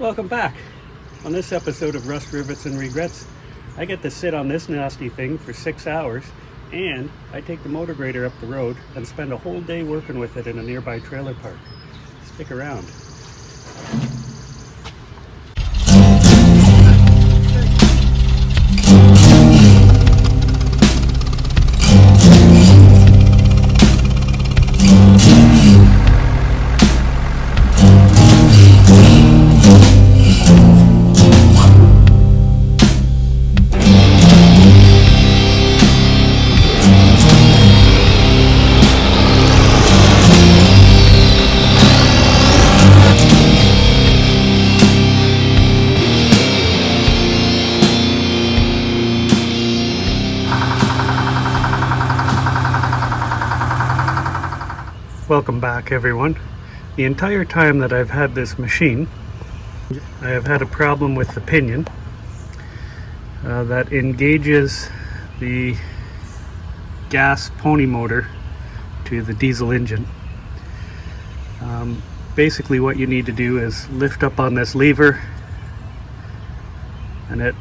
Welcome back. On this episode of Rust, Rivets and Regrets, I get to sit on this nasty thing for 6 hours, and I take the motor grader up the road and spend a whole day working with it in a nearby trailer park. Stick around. Welcome back, everyone. The entire time that I've had this machine, I have had a problem with the pinion that engages the gas pony motor to the diesel engine. Basically what you need to do is lift up on this lever and it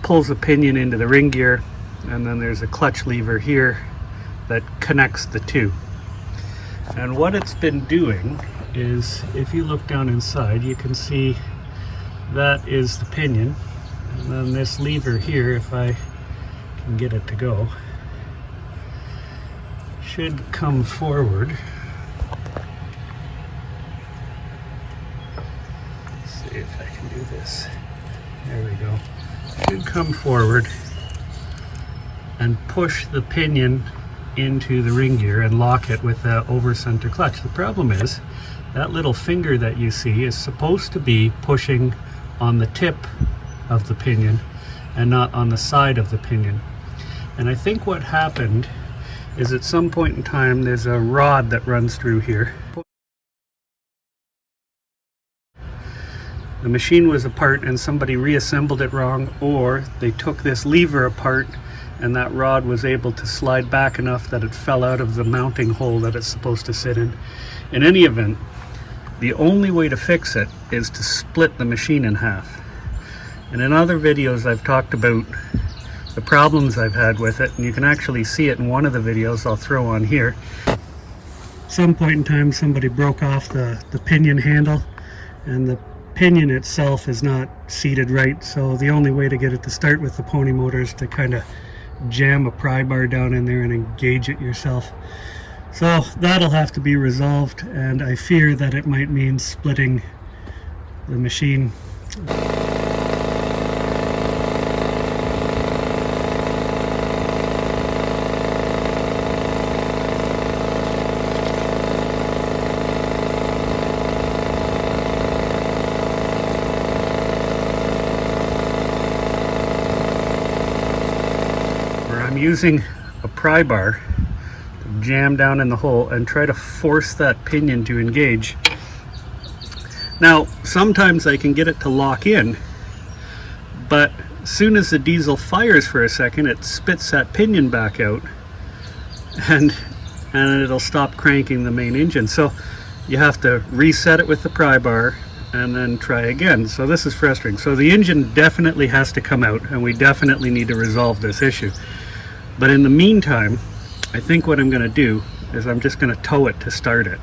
pulls the pinion into the ring gear, and then there's a clutch lever here that connects the two. And what it's been doing is, if you look down inside, you can see that is the pinion, and then this lever here, if I can get it to go, should come forward. Let's see if I can do this. There we go. Should come forward and push the pinion into the ring gear and lock it with the over center clutch. The problem is that little finger that you see is supposed to be pushing on the tip of the pinion and not on the side of the pinion. And I think what happened is at some point in time there's a rod that runs through here. The machine was apart and somebody reassembled it wrong, or they took this lever apart and that rod was able to slide back enough that it fell out of the mounting hole that it's supposed to sit in. In any event, the only way to fix it is to split the machine in half. And in other videos I've talked about the problems I've had with it, and you can actually see it in one of the videos I'll throw on here. At some point in time somebody broke off the pinion handle, and the pinion itself is not seated right, so the only way to get it to start with the pony motor is to kind of jam a pry bar down in there and engage it yourself. So that'll have to be resolved, and I fear that it might mean splitting the machine. I'm using a pry bar to jam down in the hole and try to force that pinion to engage. Now, sometimes I can get it to lock in, but as soon as the diesel fires for a second, it spits that pinion back out, and it'll stop cranking the main engine. So you have to reset it with the pry bar and then try again. So this is frustrating. So the engine definitely has to come out, and we definitely need to resolve this issue. But in the meantime, I think what I'm going to do is I'm just going to tow it to start it.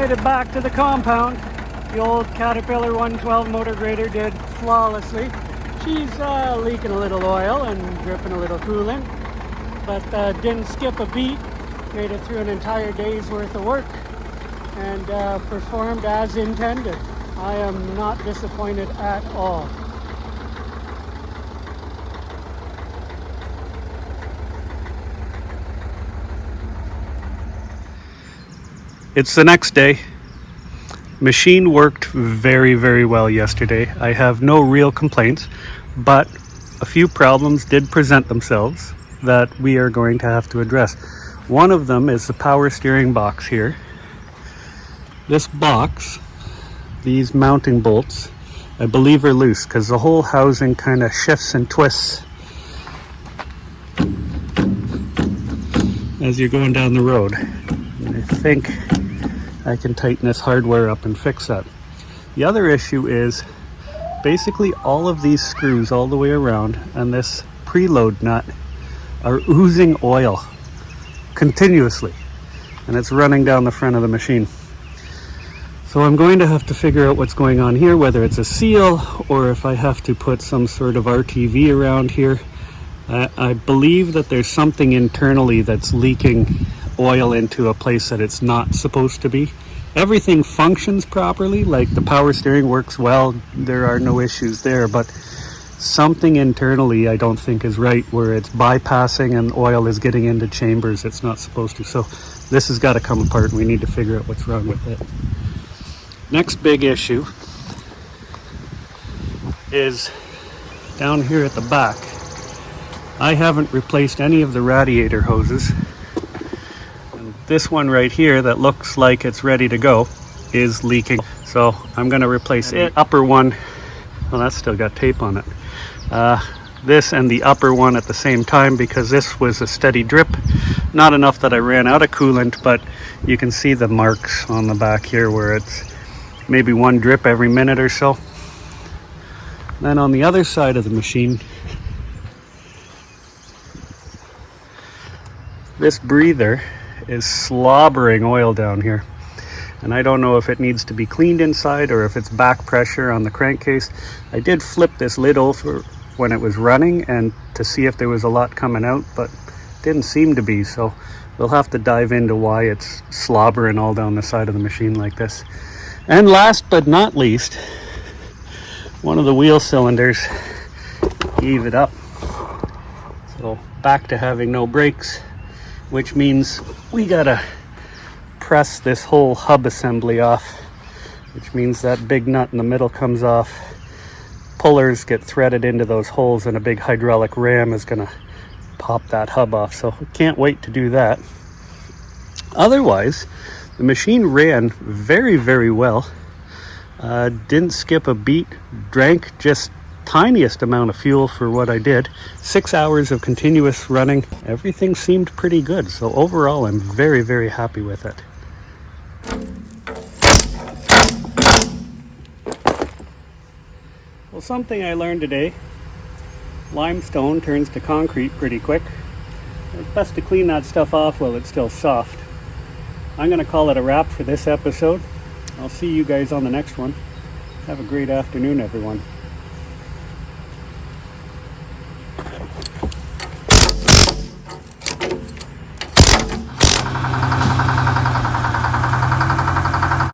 made it back to the compound. The old Caterpillar 112 motor grader did flawlessly. She's leaking a little oil and dripping a little coolant, but didn't skip a beat. Made it through an entire day's worth of work and performed as intended. I am not disappointed at all. It's the next day. Machine worked very, very well yesterday. I have no real complaints, but a few problems did present themselves that we are going to have to address. One of them is the power steering box here. This box, these mounting bolts, I believe are loose because the whole housing kind of shifts and twists as you're going down the road. And I think I can tighten this hardware up and fix that. The other issue is basically all of these screws all the way around and this preload nut are oozing oil continuously, and it's running down the front of the machine. So I'm going to have to figure out what's going on here, whether it's a seal or if I have to put some sort of RTV around here. I believe that there's something internally that's leaking oil into a place that it's not supposed to be. Everything functions properly, like the power steering works well, there are no issues there, but something internally I don't think is right, where it's bypassing and oil is getting into chambers it's not supposed to. So this has got to come apart and we need to figure out what's wrong with it. Next big issue is down here at the back. I haven't replaced any of the radiator hoses. And this one right here that looks like it's ready to go is leaking. So I'm going to replace it. The upper one, well, that's still got tape on it. This and the upper one at the same time, because this was a steady drip. Not enough that I ran out of coolant, but you can see the marks on the back here where it's maybe one drip every minute or so. Then on the other side of the machine, this breather is slobbering oil down here. And I don't know if it needs to be cleaned inside or if it's back pressure on the crankcase. I did flip this lid over when it was running and to see if there was a lot coming out, but didn't seem to be. So we'll have to dive into why it's slobbering all down the side of the machine like this. And last but not least, one of the wheel cylinders gave it up. So back to having no brakes, which means we gotta press this whole hub assembly off, which means that big nut in the middle comes off. Pullers get threaded into those holes and a big hydraulic ram is gonna pop that hub off. So can't wait to do that. Otherwise, the machine ran very, very well. Didn't skip a beat, drank just tiniest amount of fuel for what I did. 6 hours of continuous running. Everything seemed pretty good. So overall, I'm very, very happy with it. Well, something I learned today, limestone turns to concrete pretty quick. It's best to clean that stuff off while it's still soft. I'm going to call it a wrap for this episode. I'll see you guys on the next one. Have a great afternoon, everyone.